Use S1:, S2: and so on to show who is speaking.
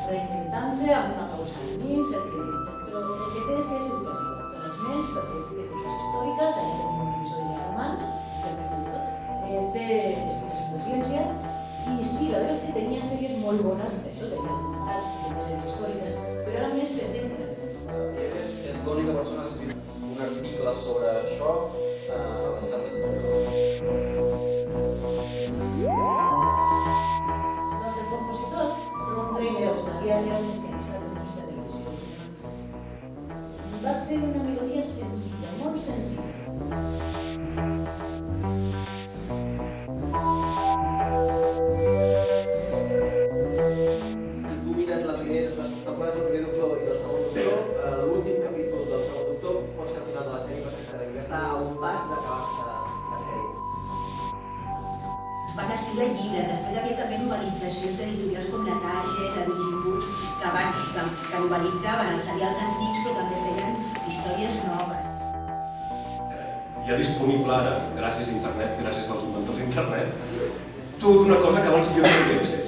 S1: reinventant-se amb una pausa al mig, el que digui. Però el que té és que és educativa per als nens, perquè té coses històriques, allà tenim un episodi de romans, té explicació de ciència, i sí, la BBC tenia sèries molt bones d'això, tenia documentals, tenia sèries històriques, però era més per gent gran.
S2: I a més, és l'única persona que ha escrit un article sobre això a l'estat espanyol.
S1: Doncs el compositor, Ron Traineros, que havia era especialitzat en música de televisió i cinema, va fer una melodia senzilla, molt senzilla.
S3: Van escriure llibres, després hi havia també novel·litzacions editorials com la Target, la Virgin Books, que novel·litzaven els serials antics però també feien històries noves.
S4: Hi ha disponible ara, gràcies a internet, gràcies als inventors d'internet, tota una cosa que abans jo no havia accés.